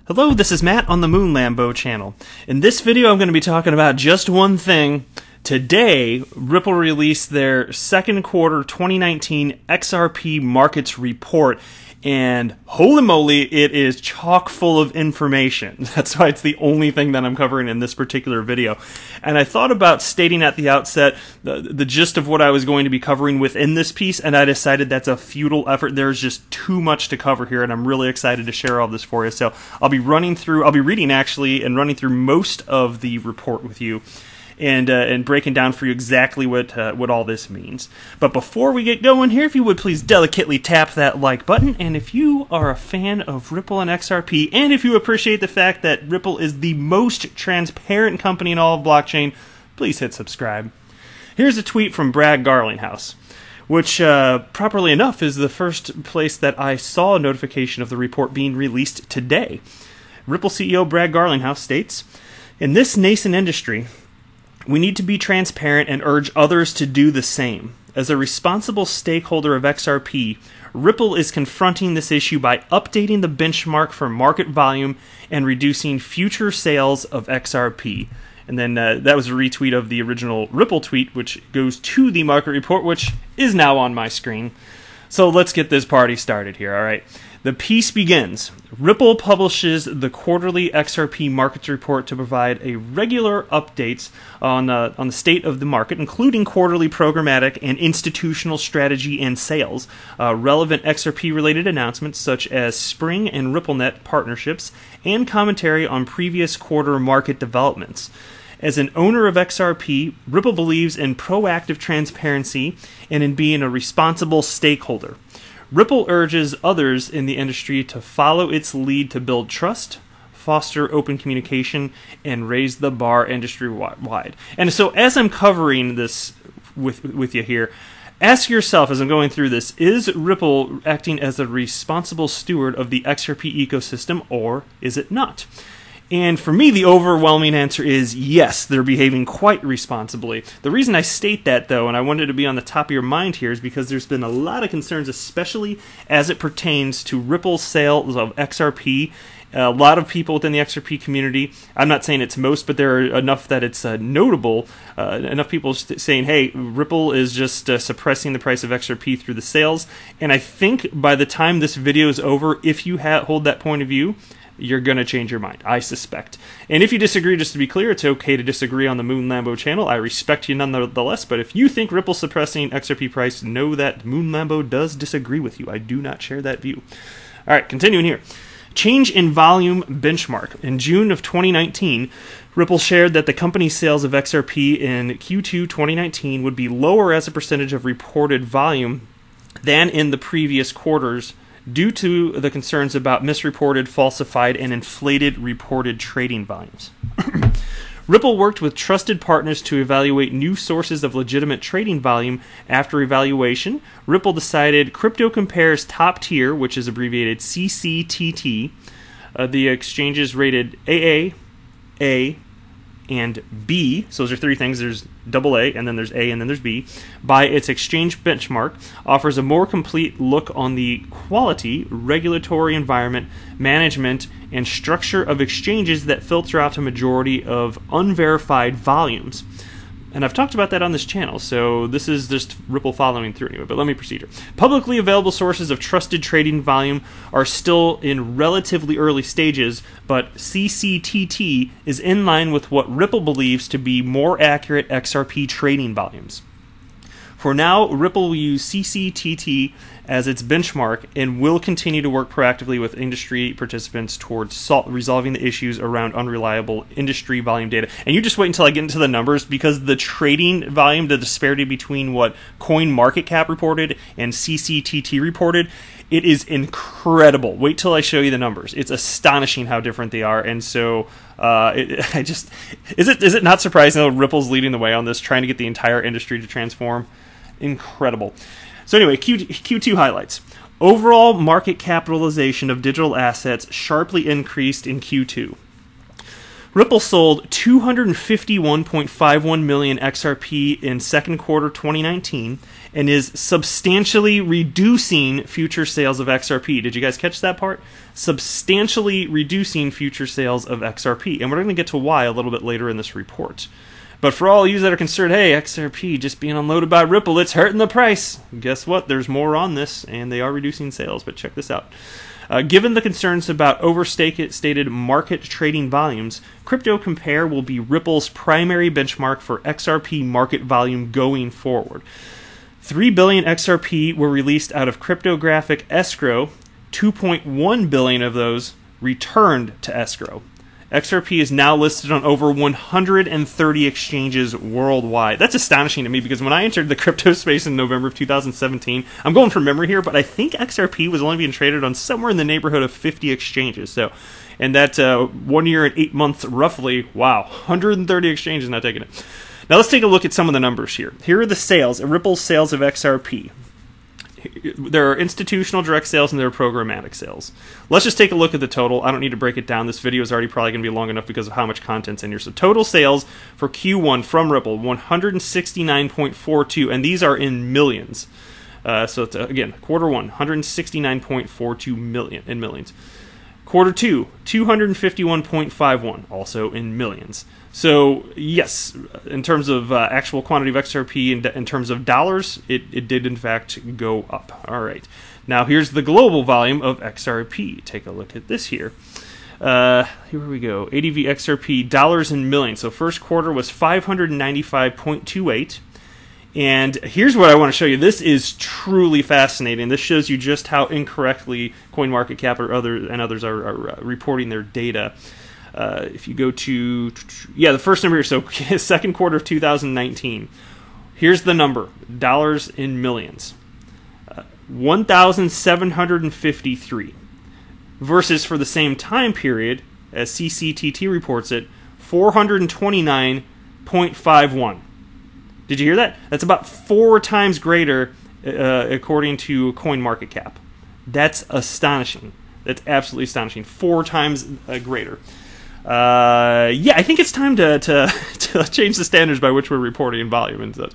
Hello, this is Matt on the MoneyGram channel. In this video, I'm going to be talking about just one thing. Today, Ripple released their second quarter 2019 XRP markets report, and holy moly, it is chock full of information. That's why it's the only thing that I'm covering in this particular video. And I thought about stating at the outset the gist of what I was going to be covering within this piece, and I decided that's a futile effort. There's just too much to cover here, and I'm really excited to share all this for you. So I'll be reading actually, and running through most of the report with you, and breaking down for you exactly what all this means. But before we get going here, if you would please delicately tap that like button, and if you are a fan of Ripple and XRP, and if you appreciate the fact that Ripple is the most transparent company in all of blockchain, please hit subscribe. Here's a tweet from Brad Garlinghouse, which, properly enough, is the first place that I saw a notification of the report being released today. Ripple CEO Brad Garlinghouse states, "In this nascent industry, we need to be transparent and urge others to do the same. As a responsible stakeholder of XRP, Ripple is confronting this issue by updating the benchmark for market volume and reducing future sales of XRP." And then that was a retweet of the original Ripple tweet, which goes to the market report, which is now on my screen. So let's get this party started here, all right? The piece begins. Ripple publishes the quarterly XRP markets report to provide a regular updates on the state of the market, including quarterly programmatic and institutional strategy and sales, relevant XRP-related announcements such as Spring and RippleNet partnerships, and commentary on previous quarter market developments. As an owner of XRP, Ripple believes in proactive transparency and in being a responsible stakeholder. Ripple urges others in the industry to follow its lead to build trust, foster open communication, and raise the bar industry-wide. And so as I'm covering this with you here, ask yourself as I'm going through this, is Ripple acting as a responsible steward of the XRP ecosystem, or is it not? And for me, the overwhelming answer is yes, they're behaving quite responsibly. The reason I state that, though, and I wanted to be on the top of your mind here, is because there's been a lot of concerns, especially as it pertains to Ripple's sales of XRP. A lot of people within the XRP community, I'm not saying it's most, but there are enough that it's notable, enough people saying, hey, Ripple is just suppressing the price of XRP through the sales. And I think by the time this video is over, if you hold that point of view, you're going to change your mind, I suspect. And if you disagree, just to be clear, it's okay to disagree on the MoneyGram channel. I respect you nonetheless, but if you think Ripple suppressing XRP price, know that MoneyGram does disagree with you. I do not share that view. All right, continuing here. Change in volume benchmark. In June of 2019, Ripple shared that the company's sales of XRP in Q2 2019 would be lower as a percentage of reported volume than in the previous quarters, due to the concerns about misreported, falsified, and inflated reported trading volumes. Ripple worked with trusted partners to evaluate new sources of legitimate trading volume. After evaluation, Ripple decided Crypto Compare's top tier, which is abbreviated CCTT, the exchanges rated AA, A, and B, so those are three things, there's AA, and then there's A, and then there's B, by its exchange benchmark, offers a more complete look on the quality, regulatory environment, management, and structure of exchanges that filter out a majority of unverified volumes. And I've talked about that on this channel, so this is just Ripple following through anyway, but let me proceed here. Publicly available sources of trusted trading volume are still in relatively early stages, but CCTT is in line with what Ripple believes to be more accurate XRP trading volumes. For now, Ripple will use CCTT as its benchmark and will continue to work proactively with industry participants towards resolving the issues around unreliable industry volume data. And you just wait until I get into the numbers, because the trading volume, the disparity between what CoinMarketCap reported and CCTT reported, it is incredible. Wait till I show you the numbers. It's astonishing how different they are. And so is it not surprising that Ripple's leading the way on this, trying to get the entire industry to transform? Incredible. So anyway, Q2 highlights. Overall market capitalization of digital assets sharply increased in Q2. Ripple sold 251.51 million XRP in second quarter 2019 and is substantially reducing future sales of XRP. Did you guys catch that part? Substantially reducing future sales of XRP. And we're going to get to why a little bit later in this report. But for all of you that are concerned, hey, XRP just being unloaded by Ripple, it's hurting the price. Guess what? There's more on this, and they are reducing sales. But check this out. Given the concerns about overstated market trading volumes, Crypto Compare will be Ripple's primary benchmark for XRP market volume going forward. 3 billion XRP were released out of cryptographic escrow. 2.1 billion of those returned to escrow. XRP is now listed on over 130 exchanges worldwide. That's astonishing to me because when I entered the crypto space in November of 2017, I'm going from memory here, but I think XRP was only being traded on somewhere in the neighborhood of 50 exchanges. So, and that 1 year and 8 months roughly, wow, 130 exchanges, not taking it. Now let's take a look at some of the numbers here. Here are the sales, Ripple's sales of XRP. There are institutional direct sales and there are programmatic sales. Let's just take a look at the total. I don't need to break it down. This video is already probably going to be long enough because of how much content's in here. So total sales for Q1 from Ripple, 169.42, and these are in millions. So it's, again, quarter one, 169.42 million in millions. Quarter two, 251.51, also in millions. So yes, in terms of actual quantity of XRP and in terms of dollars, it did in fact go up. All right. Now here's the global volume of XRP. Take a look at this here. Here we go. ADV XRP dollars in millions. So first quarter was 595.28. And here's what I want to show you. This is truly fascinating. This shows you just how incorrectly CoinMarketCap or others are reporting their data. If you go to, the first number here, so second quarter of 2019. Here's the number, dollars in millions. 1,753 versus for the same time period, as CCTT reports it, 429.51. Did you hear that? That's about 4 times greater according to CoinMarketCap. That's astonishing. That's absolutely astonishing. 4 times greater. I think it's time to change the standards by which we're reporting volume and such.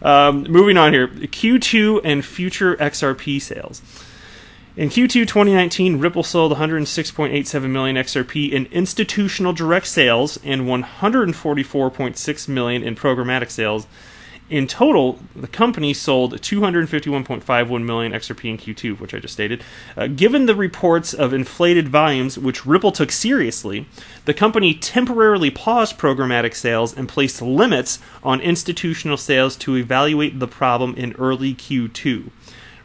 Moving on here, Q2 and future XRP sales. In Q2 2019, Ripple sold 106.87 million XRP in institutional direct sales and 144.6 million in programmatic sales. In total, the company sold 251.51 million XRP in Q2, which I just stated. Given the reports of inflated volumes, which Ripple took seriously, the company temporarily paused programmatic sales and placed limits on institutional sales to evaluate the problem in early Q2.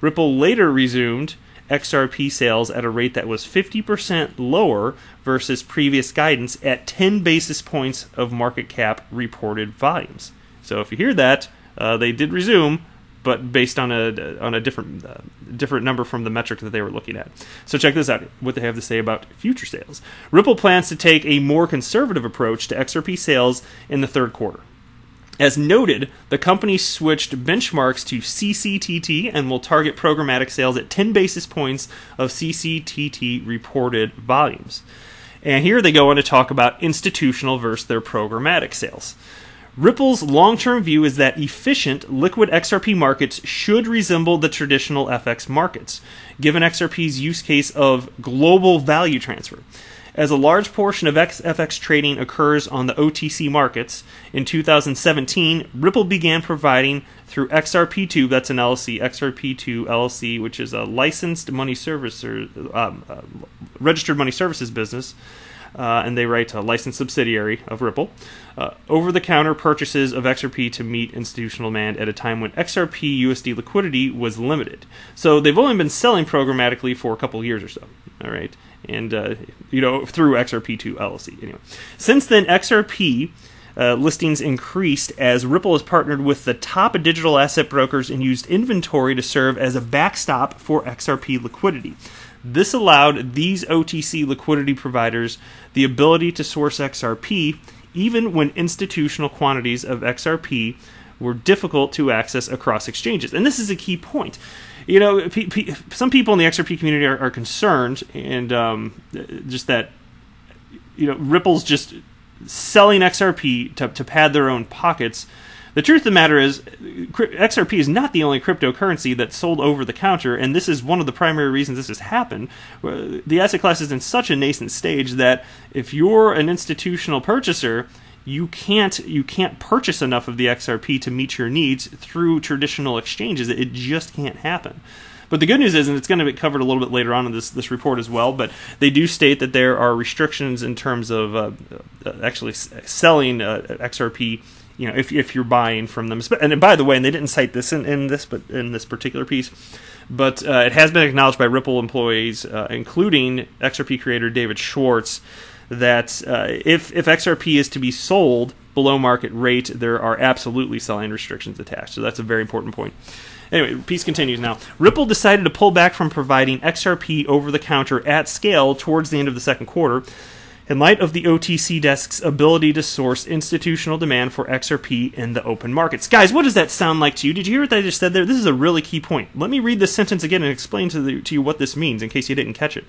Ripple later resumed XRP sales at a rate that was 50% lower versus previous guidance at 10 basis points of market cap reported volumes. So if you hear that, they did resume, but based on a different number from the metric that they were looking at. So check this out, what they have to say about future sales. Ripple plans to take a more conservative approach to XRP sales in the third quarter. As noted, the company switched benchmarks to CCTT and will target programmatic sales at 10 basis points of CCTT reported volumes. And here they go on to talk about institutional versus their programmatic sales. Ripple's long-term view is that efficient, liquid XRP markets should resemble the traditional FX markets, given XRP's use case of global value transfer. As a large portion of FX trading occurs on the OTC markets, in 2017, Ripple began providing through XRP2, that's an LLC, XRP2 LLC, which is a licensed money servicer, registered money services business, and they write a licensed subsidiary of Ripple, over-the-counter purchases of XRP to meet institutional demand at a time when XRP USD liquidity was limited. So they've only been selling programmatically for a couple years or so, all right? And, through XRP2 LLC. Anyway, since then, XRP listings increased as Ripple has partnered with the top digital asset brokers and used inventory to serve as a backstop for XRP liquidity. This allowed these OTC liquidity providers the ability to source XRP even when institutional quantities of XRP were difficult to access across exchanges. And this is a key point. Some people in the XRP community are concerned, and just that, Ripple's just selling XRP to pad their own pockets. The truth of the matter is, XRP is not the only cryptocurrency that's sold over the counter, and this is one of the primary reasons this has happened. The asset class is in such a nascent stage that if you're an institutional purchaser, you can't purchase enough of the XRP to meet your needs through traditional exchanges. It just can't happen. But the good news is, and it's going to be covered a little bit later on in this report as well, but they do state that there are restrictions in terms of actually selling XRP. You know, if you're buying from them, and by the way, and they didn't cite this in this particular piece, but it has been acknowledged by Ripple employees, including XRP creator David Schwartz, that if XRP is to be sold below market rate, there are absolutely selling restrictions attached. So that's a very important point. Anyway, the piece continues now. Ripple decided to pull back from providing XRP over the counter at scale towards the end of the second quarter, in light of the OTC desk's ability to source institutional demand for XRP in the open markets. Guys, what does that sound like to you? Did you hear what I just said there? This is a really key point. Let me read this sentence again and explain to you what this means in case you didn't catch it.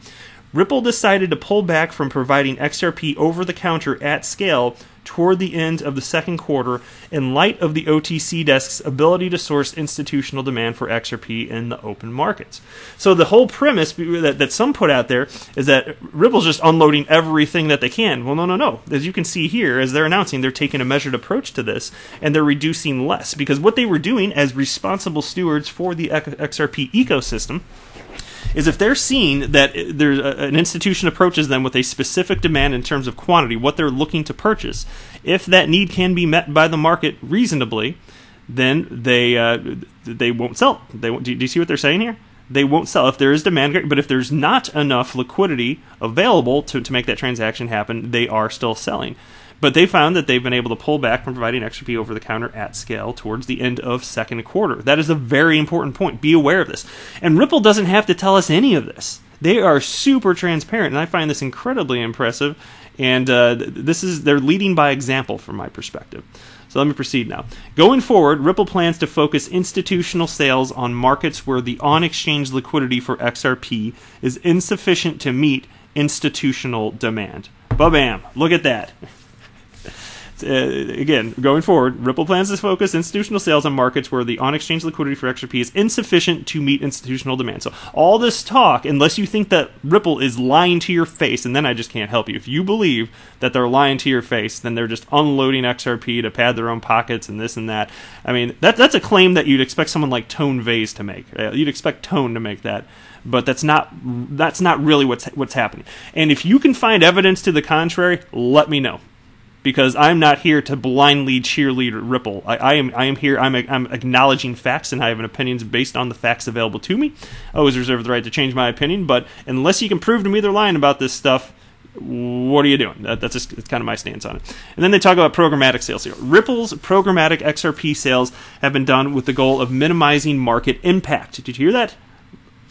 Ripple decided to pull back from providing XRP over the counter at scale toward the end of the second quarter in light of the OTC desk's ability to source institutional demand for XRP in the open markets. So the whole premise that some put out there is that Ripple's just unloading everything that they can. Well, no. As you can see here, as they're announcing, they're taking a measured approach to this, and they're reducing less, because what they were doing as responsible stewards for the XRP ecosystem is if they're seeing that there's an institution approaches them with a specific demand in terms of quantity, what they're looking to purchase, if that need can be met by the market reasonably, then they won't sell. Do you see what they're saying here? They won't sell if there is demand, but if there's not enough liquidity available to make that transaction happen, they are still selling. But they found that they've been able to pull back from providing XRP over the counter at scale towards the end of second quarter. That is a very important point. Be aware of this. And Ripple doesn't have to tell us any of this. They are super transparent, and I find this incredibly impressive. And they're leading by example from my perspective. So let me proceed now. Going forward, Ripple plans to focus institutional sales on markets where the on-exchange liquidity for XRP is insufficient to meet institutional demand. Ba-bam. Look at that. Again, going forward, Ripple plans to focus institutional sales on markets where the on-exchange liquidity for XRP is insufficient to meet institutional demand. So all this talk, unless you think that Ripple is lying to your face, and then I just can't help you. If you believe that they're lying to your face, then they're just unloading XRP to pad their own pockets and this and that. I mean, that's a claim that you'd expect someone like Tone Vase to make. You'd expect Tone to make that. But that's not really what's happening. And if you can find evidence to the contrary, let me know. Because I'm not here to blindly cheerlead Ripple. I am here. I'm acknowledging facts, and I have an opinions based on the facts available to me. I always reserve the right to change my opinion, but unless you can prove to me they're lying about this stuff, what are you doing? That's kind of my stance on it. And then they talk about programmatic sales here. Ripple's programmatic XRP sales have been done with the goal of minimizing market impact. Did you hear that?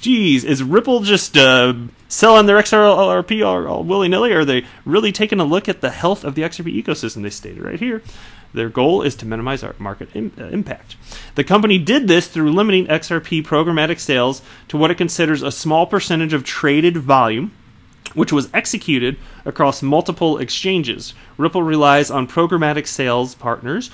Geez, is Ripple just selling their XRP all willy-nilly, or are they really taking a look at the health of the XRP ecosystem? They stated right here. Their goal is to minimize our market impact. The company did this through limiting XRP programmatic sales to what it considers a small percentage of traded volume, which was executed across multiple exchanges. Ripple relies on programmatic sales partners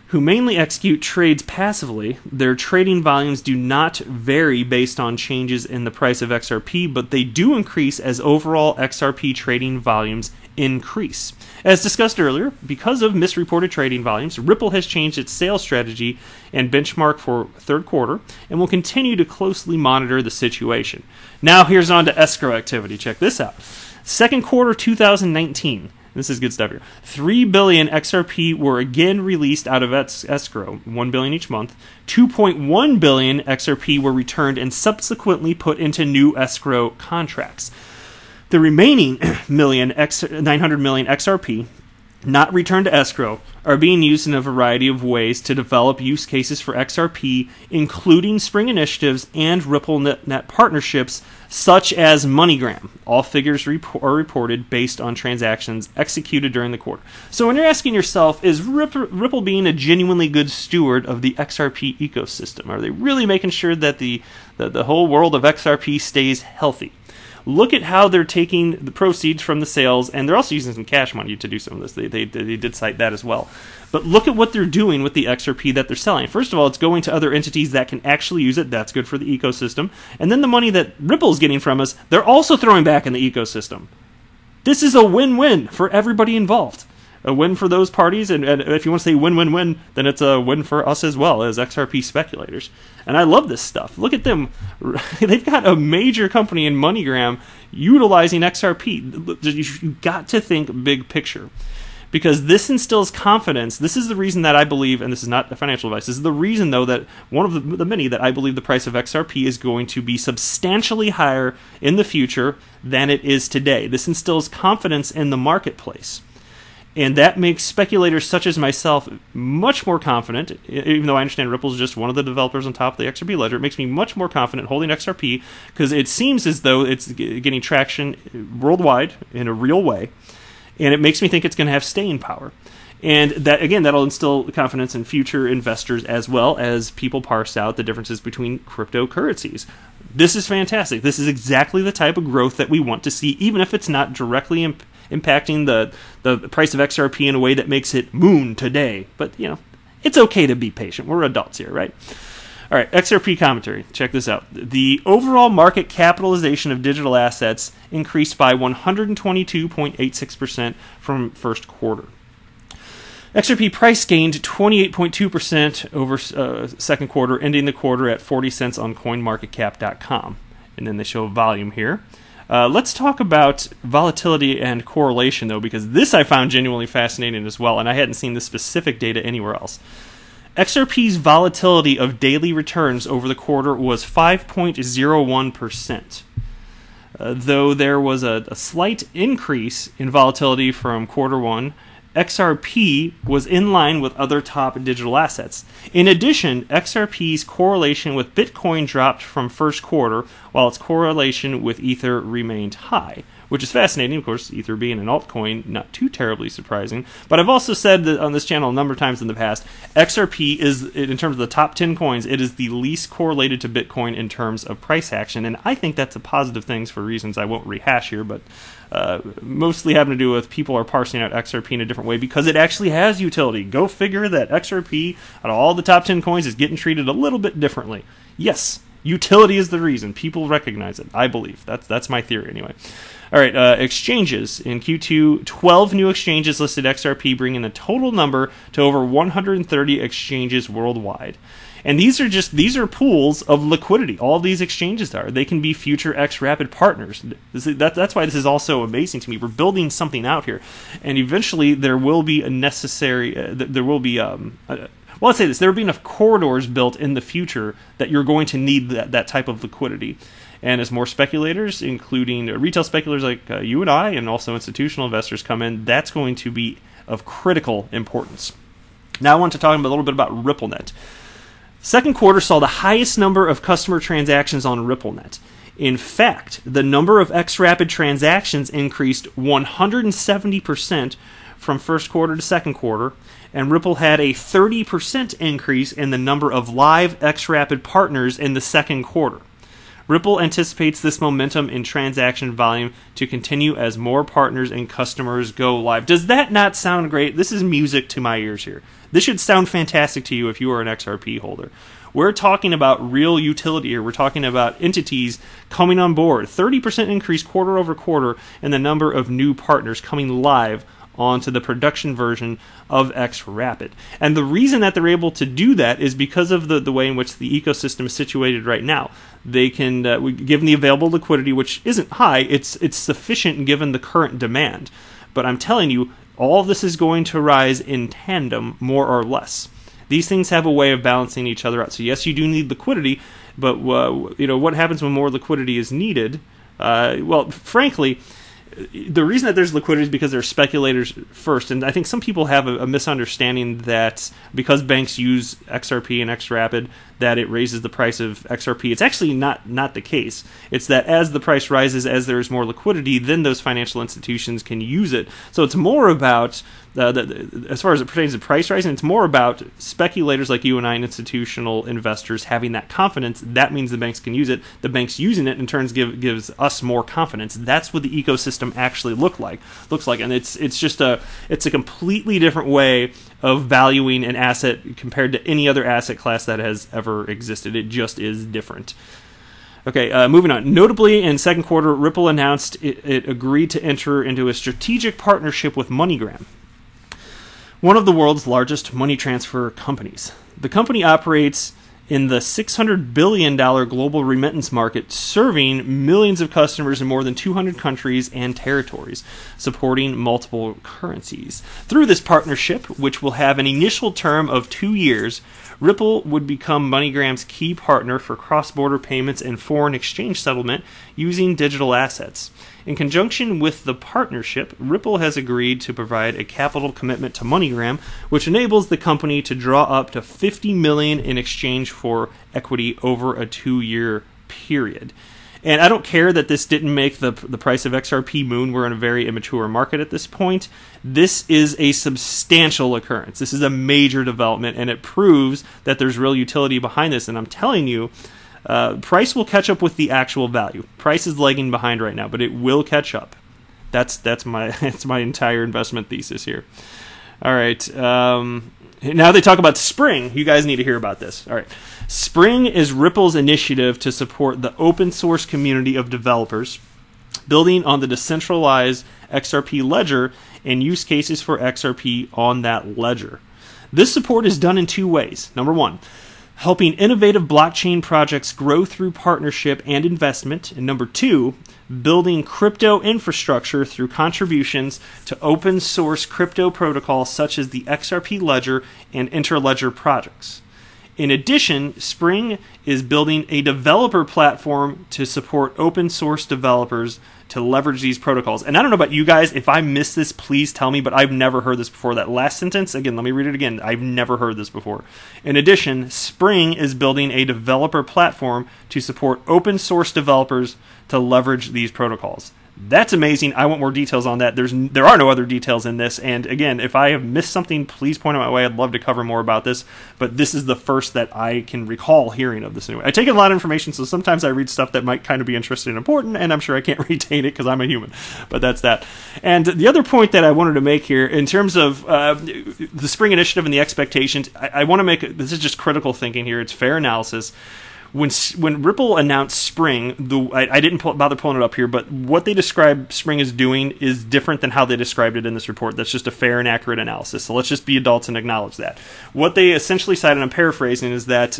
who mainly execute trades passively. Their trading volumes do not vary based on changes in the price of XRP, but they do increase as overall XRP trading volumes increase. As discussed earlier, because of misreported trading volumes, Ripple has changed its sales strategy and benchmark for third quarter and will continue to closely monitor the situation. Now here's on to escrow activity. Check this out. Second quarter 2019. This is good stuff here. 3 billion XRP were again released out of escrow, 1 billion each month. 2.1 billion XRP were returned and subsequently put into new escrow contracts. The remaining 900 million XRP not returned to escrow are being used in a variety of ways to develop use cases for XRP, including Spring Initiatives and RippleNet partnerships, such as MoneyGram. All figures are reported based on transactions executed during the quarter. So when you're asking yourself, is Ripple being a genuinely good steward of the XRP ecosystem? Are they really making sure that the whole world of XRP stays healthy? Look at how they're taking the proceeds from the sales, and they're also using some cash money to do some of this. They did cite that as well. But look at what they're doing with the XRP that they're selling. First of all, it's going to other entities that can actually use it. That's good for the ecosystem. And then the money that Ripple's getting from us, they're also throwing back in the ecosystem. This is a win-win for everybody involved. A win for those parties, and if you want to say win-win-win, then it's a win for us as well as XRP speculators. And I love this stuff. Look at them. They've got a major company in MoneyGram utilizing XRP. You've got to think big picture, because this instills confidence. This is the reason that I believe, and this is not financial advice, this is the reason, though, that one of the many that I believe the price of XRP is going to be substantially higher in the future than it is today. This instills confidence in the marketplace. And that makes speculators such as myself much more confident, even though I understand Ripple's just one of the developers on top of the XRP ledger. It makes me much more confident holding XRP, because it seems as though it's getting traction worldwide in a real way, and it makes me think it's going to have staying power. And that, again, that'll instill confidence in future investors as well as people parse out the differences between cryptocurrencies. This is fantastic. This is exactly the type of growth that we want to see, even if it's not directly impacting the price of XRP in a way that makes it moon today. But, you know, it's okay to be patient. We're adults here, right? All right, XRP Commentary. Check this out. The overall market capitalization of digital assets increased by 122.86% from first quarter. XRP price gained 28.2% over second quarter, ending the quarter at 40 cents on CoinMarketCap.com. And then they show volume here. Let's talk about volatility and correlation, though, because this I found genuinely fascinating as well, and I hadn't seen this specific data anywhere else. XRP's volatility of daily returns over the quarter was 5.01%. Though there was a slight increase in volatility from quarter one, XRP was in line with other top digital assets. In addition, XRP's correlation with Bitcoin dropped from first quarter, while its correlation with Ether remained high, which is fascinating. Of course, Ether being an altcoin, not too terribly surprising. But I've also said that on this channel a number of times in the past, XRP is, in terms of the top 10 coins, it is the least correlated to Bitcoin in terms of price action, and I think that's a positive thing for reasons I won't rehash here, but mostly having to do with people are parsing out XRP in a different way because it actually has utility. Go figure that XRP, out of all the top 10 coins, is getting treated a little bit differently. Yes, utility is the reason. People recognize it, I believe. That's my theory anyway. All right, exchanges. In Q2, 12 new exchanges listed XRP, bringing the total number to over 130 exchanges worldwide. And these are pools of liquidity. All of these exchanges are. They can be future XRapid partners. That's why this is also amazing to me. We're building something out here, and eventually there will be a necessary. Well, let's say this: there will be enough corridors built in the future that you're going to need that type of liquidity. And as more speculators, including retail speculators like you and I, and also institutional investors come in, that's going to be of critical importance. Now I want to talk a little bit about RippleNet. Second quarter saw the highest number of customer transactions on RippleNet. In fact, the number of XRapid transactions increased 170% from first quarter to second quarter, and Ripple had a 30% increase in the number of live XRapid partners in the second quarter. Ripple anticipates this momentum in transaction volume to continue as more partners and customers go live. Does that not sound great? This is music to my ears here. This should sound fantastic to you if you are an XRP holder. We're talking about real utility here. We're talking about entities coming on board. 30% increase quarter over quarter in the number of new partners coming live onto the production version of XRapid. And the reason that they're able to do that is because of the way in which the ecosystem is situated right now. They can, given the available liquidity, which isn't high, it's sufficient given the current demand. But I'm telling you, all of this is going to rise in tandem, more or less. These things have a way of balancing each other out. So yes, you do need liquidity, but what happens when more liquidity is needed? Well, frankly, the reason that there's liquidity is because there's speculators first, and I think some people have a misunderstanding that because banks use XRP and XRapid that it raises the price of XRP. It's actually not the case. It's that as the price rises, as there's more liquidity, then those financial institutions can use it. So it's more about as far as it pertains to price rising, it's more about speculators like you and I and institutional investors having that confidence. That means the banks can use it. The banks using it in turn gives us more confidence. That's what the ecosystem actually looks like, and it's a completely different way of valuing an asset compared to any other asset class that has ever existed. It just is different. Okay, moving on. Notably, in second quarter, Ripple announced it agreed to enter into a strategic partnership with MoneyGram, one of the world's largest money transfer companies. The company operates in the $600 billion global remittance market, serving millions of customers in more than 200 countries and territories, supporting multiple currencies. Through this partnership, which will have an initial term of 2 years, Ripple would become MoneyGram's key partner for cross-border payments and foreign exchange settlement using digital assets. In conjunction with the partnership, Ripple has agreed to provide a capital commitment to MoneyGram, which enables the company to draw up to $50 million in exchange for equity over a 2-year period. And I don't care that this didn't make the price of XRP moon. We're in a very immature market at this point. This is a substantial occurrence. This is a major development, and it proves that there's real utility behind this. And I'm telling you, price will catch up with the actual value. Price is lagging behind right now, but it will catch up. That's my entire investment thesis here. All right. Now they talk about Spring. You guys need to hear about this. All right. Spring is Ripple's initiative to support the open source community of developers, building on the decentralized XRP ledger and use cases for XRP on that ledger. This support is done in 2 ways. Number 1, helping innovative blockchain projects grow through partnership and investment. And number 2, building crypto infrastructure through contributions to open source crypto protocols such as the XRP Ledger and Interledger projects. In addition, Spring is building a developer platform to support open source developers to leverage these protocols. And I don't know about you guys, if I missed this, please tell me, but I've never heard this before. That last sentence, again, let me read it again. I've never heard this before. In addition, Spring is building a developer platform to support open source developers to leverage these protocols. That's amazing. I want more details on that. There are no other details in this. And again, if I have missed something, please point it my way. I'd love to cover more about this. But this is the first that I can recall hearing of this anyway. I take in a lot of information, so sometimes I read stuff that might kind of be interesting and important, and I'm sure I can't retain it because I'm a human. But that's that. And the other point that I wanted to make here, in terms of the Spring Initiative and the expectations, I want to make, this is just critical thinking here. It's fair analysis. When Ripple announced Spring, I didn't bother pulling it up here, but what they describe Spring as doing is different than how they described it in this report. That's just a fair and accurate analysis. So let's just be adults and acknowledge that. What they essentially cited, and I'm paraphrasing, is that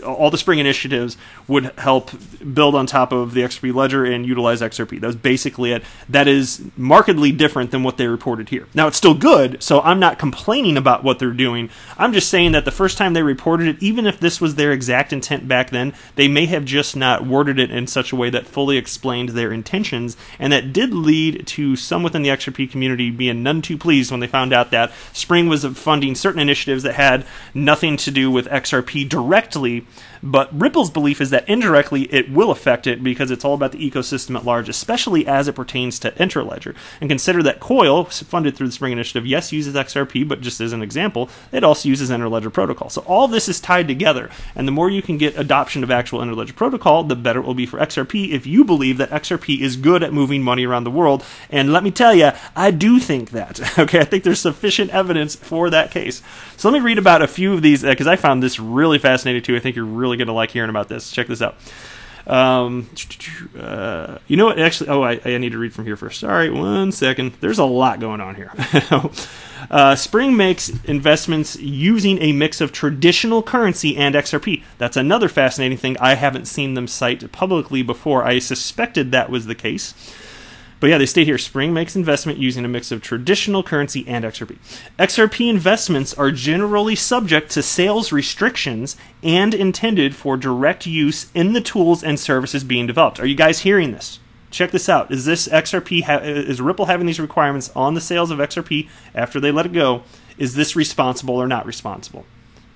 all the Spring initiatives would help build on top of the XRP Ledger and utilize XRP. That was basically it. That is markedly different than what they reported here. Now, it's still good, so I'm not complaining about what they're doing. I'm just saying that the first time they reported it, even if this was their exact intent back then, they may have just not worded it in such a way that fully explained their intentions, and that did lead to some within the XRP community being none too pleased when they found out that Spring was funding certain initiatives that had nothing to do with XRP directly. But Ripple's belief is that indirectly it will affect it because it's all about the ecosystem at large, especially as it pertains to Interledger. And consider that Coil, funded through the Spring Initiative, yes, uses XRP, but just as an example, it also uses Interledger protocol. So all this is tied together, and the more you can get adoption of actual Interledger protocol, the better it will be for XRP if you believe that XRP is good at moving money around the world. And let me tell you, I do think that. Okay, I think there's sufficient evidence for that case. So let me read about a few of these, because I found this really fascinating too. I think you're really going to like hearing about this. Check this out. You know what? Actually, I need to read from here first. Sorry, 1 second. There's a lot going on here. Spring makes investments using a mix of traditional currency and XRP. That's another fascinating thing. I haven't seen them cite publicly before. I suspected that was the case. But yeah, they state here, Spring makes investment using a mix of traditional currency and XRP. XRP investments are generally subject to sales restrictions and intended for direct use in the tools and services being developed. Are you guys hearing this? check this out. Is this XRP, is Ripple having these requirements on the sales of XRP after they let it go? Is this responsible or not responsible?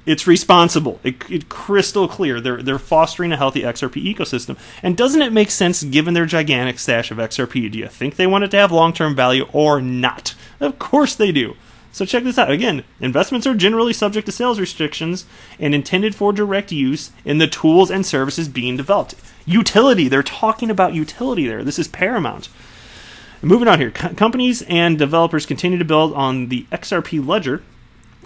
It's responsible. It's crystal clear. They're fostering a healthy XRP ecosystem. And doesn't it make sense given their gigantic stash of XRP? Do you think they want it to have long-term value or not? Of course they do. So check this out. Again, investments are generally subject to sales restrictions and intended for direct use in the tools and services being developed. Utility. They're talking about utility there. This is paramount. Moving on here. Companies and developers continue to build on the XRP ledger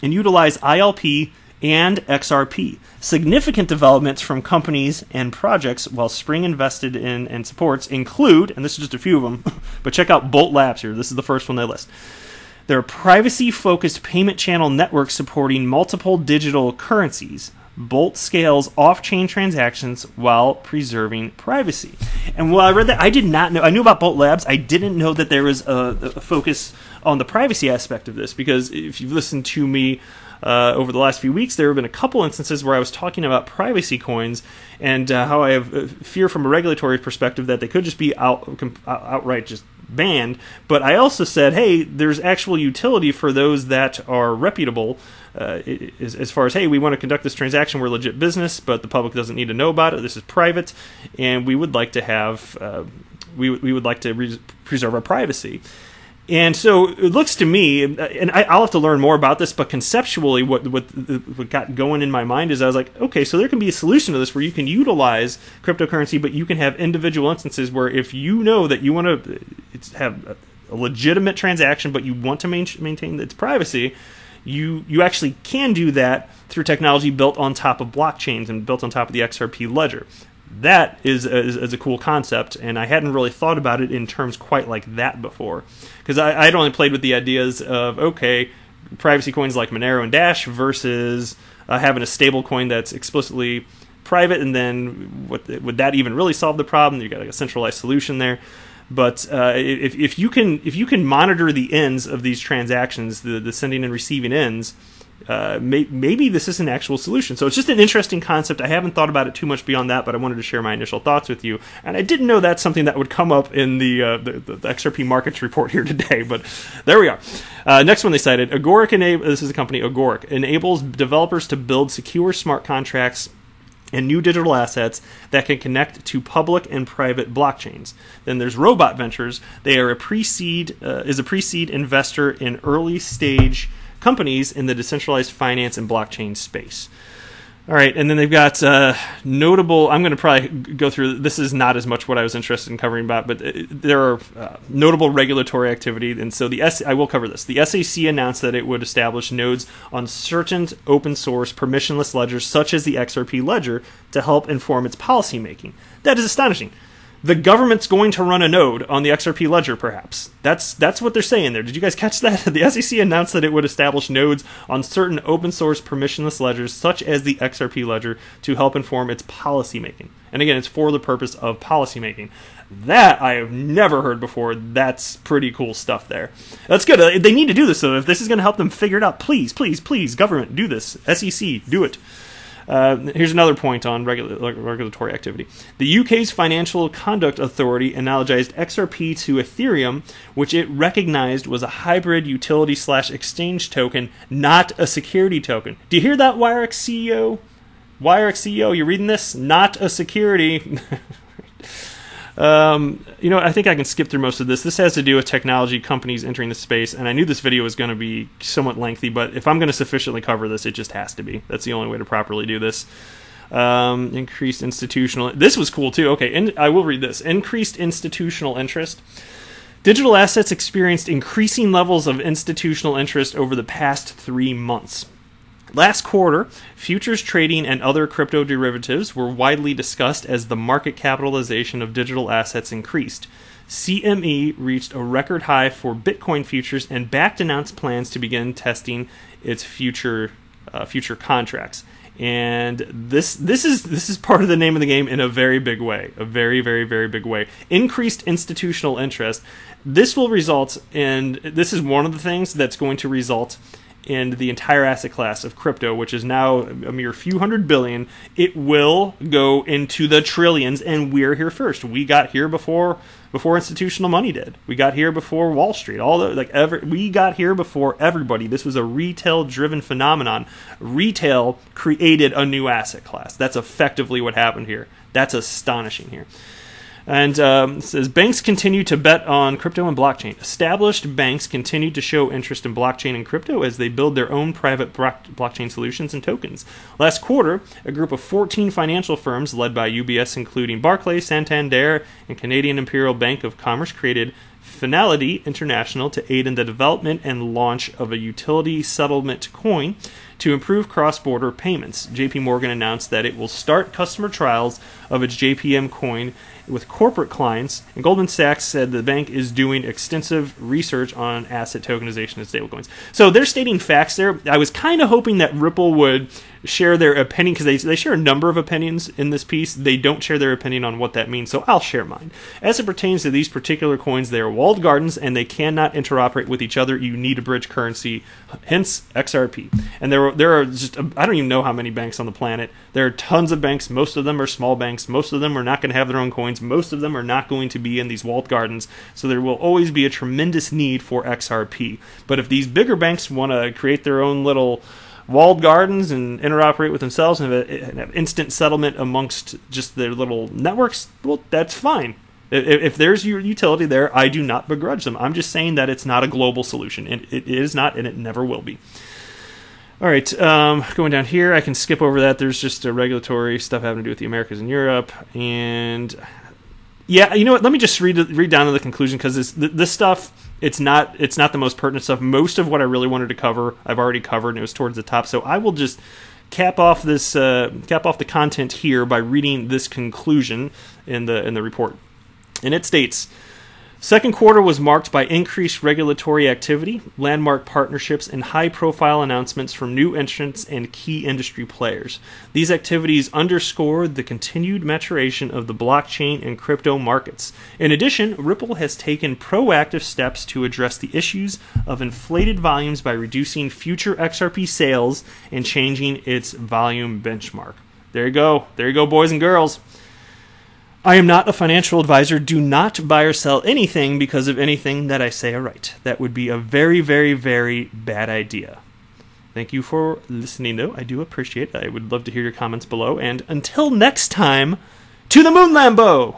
and utilize ILP and XRP. Significant developments from companies and projects while Spring invested in and supports include, and this is just a few of them, but check out Bolt Labs here. This is the first one they list. They're a privacy-focused payment channel network supporting multiple digital currencies. Bolt scales off-chain transactions while preserving privacy. And while I read that, I did not know. I knew about Bolt Labs. I didn't know that there was a focus on the privacy aspect of this, because if you've listened to me over the last few weeks, there have been a couple instances where I was talking about privacy coins and how I have fear from a regulatory perspective that they could just be outright just banned. But I also said, hey, there's actual utility for those that are reputable as far as, hey, we want to conduct this transaction, we're a legit business, but the public doesn't need to know about it, this is private, and we would like to have we would like to preserve our privacy. And so it looks to me, and I'll have to learn more about this, but conceptually what got going in my mind is I was like, okay, so there can be a solution to this where you can utilize cryptocurrency, but you can have individual instances where if you know that you want to have a legitimate transaction, but you want to maintain its privacy, you actually can do that through technology built on top of blockchains and built on top of the XRP ledger. That is a cool concept, and I hadn't really thought about it in terms quite like that before. Because I'd only played with the ideas of, okay, privacy coins like Monero and Dash versus having a stable coin that's explicitly private, and then would that even really solve the problem? You've got like a centralized solution there. But if you can monitor the ends of these transactions, the sending and receiving ends, maybe this is an actual solution. So it's just an interesting concept. I haven't thought about it too much beyond that, but I wanted to share my initial thoughts with you. And I didn't know that's something that would come up in the XRP markets report here today, but there we are. Next one they cited, Agoric this is a company, Agoric, enables developers to build secure smart contracts and new digital assets that can connect to public and private blockchains. Then there's Robot Ventures. They are a pre-seed investor in early stage companies in the decentralized finance and blockchain space. All right, and then they've got notable, I'm going to probably go through, this is not as much what I was interested in covering about, but there are notable regulatory activity, and so I will cover this. The SEC announced that it would establish nodes on certain open source permissionless ledgers, such as the XRP ledger, to help inform its policymaking. That is astonishing. The government's going to run a node on the XRP ledger, perhaps. That's what they're saying there. Did you guys catch that? The SEC announced that it would establish nodes on certain open source permissionless ledgers, such as the XRP ledger, to help inform its policymaking. And again, it's for the purpose of policymaking. That I have never heard before. That's pretty cool stuff there. That's good. They need to do this, though. If this is going to help them figure it out, please, please, please, government, do this. SEC, do it. Here's another point on regulatory activity. The UK's Financial Conduct Authority analogized XRP to Ethereum, which it recognized was a hybrid utility/exchange token, not a security token. Do you hear that, WireX CEO? WireX CEO, you reading this? Not a security. You know, I think I can skip through most of this. This has to do with technology companies entering the space, and I knew this video was going to be somewhat lengthy, but if I'm going to sufficiently cover this, it just has to be. That's the only way to properly do this. Increased institutional... This was cool, too. Okay, I will read this. Increased institutional interest. Digital assets experienced increasing levels of institutional interest over the past 3 months. Last quarter, futures trading and other crypto derivatives were widely discussed as the market capitalization of digital assets increased. CME reached a record high for Bitcoin futures, and Bakkt announced plans to begin testing its future contracts. And this is part of the name of the game in a very big way, a very, very, very big way. Increased institutional interest. This will result in, this is one of the things that's going to result in the entire asset class of crypto, which is now a mere few hundred billion. It will go into the trillions, and we're here first. We got here before institutional money did. We got here before Wall Street. We got here before everybody. This was a retail-driven phenomenon. Retail created a new asset class. That's effectively what happened here. That's astonishing here. And it says, banks continue to bet on crypto and blockchain. Established banks continue to show interest in blockchain and crypto as they build their own private blockchain solutions and tokens. Last quarter, a group of 14 financial firms led by UBS, including Barclays, Santander, and Canadian Imperial Bank of Commerce, created Finality International to aid in the development and launch of a utility settlement coin to improve cross-border payments. JP Morgan announced that it will start customer trials of its JPM coin with corporate clients, and Goldman Sachs said the bank is doing extensive research on asset tokenization and stablecoins. So they're stating facts there. I was kind of hoping that Ripple would share their opinion, because they share a number of opinions in this piece. They don't share their opinion on what that means, so I'll share mine. As it pertains to these particular coins, they are walled gardens, and they cannot interoperate with each other. You need a bridge currency, hence XRP. And there are just, I don't even know how many banks on the planet. There are tons of banks. Most of them are small banks. Most of them are not going to have their own coins. Most of them are not going to be in these walled gardens, so there will always be a tremendous need for XRP. But if these bigger banks want to create their own little walled gardens and interoperate with themselves and have instant settlement amongst just their little networks, well, that's fine. If there's your utility there, I do not begrudge them. I'm just saying that it's not a global solution, and it is not, and it never will be. All right, going down here, I can skip over that. There's just a regulatory stuff having to do with the Americas and Europe, and yeah, you know what? Let me just read down to the conclusion, because this stuff, it's not the most pertinent stuff. Most of what I really wanted to cover, I've already covered, and it was towards the top. So I will just cap off the content here by reading this conclusion in the report, and it states: second quarter was marked by increased regulatory activity, landmark partnerships, and high-profile announcements from new entrants and key industry players. These activities underscore the continued maturation of the blockchain and crypto markets. In addition, Ripple has taken proactive steps to address the issues of inflated volumes by reducing future XRP sales and changing its volume benchmark. There you go. There you go, boys and girls. I am not a financial advisor. Do not buy or sell anything because of anything that I say or write. That would be a very, very, very bad idea. Thank you for listening, though. I do appreciate it. I would love to hear your comments below. And until next time, to the moon, Lambo!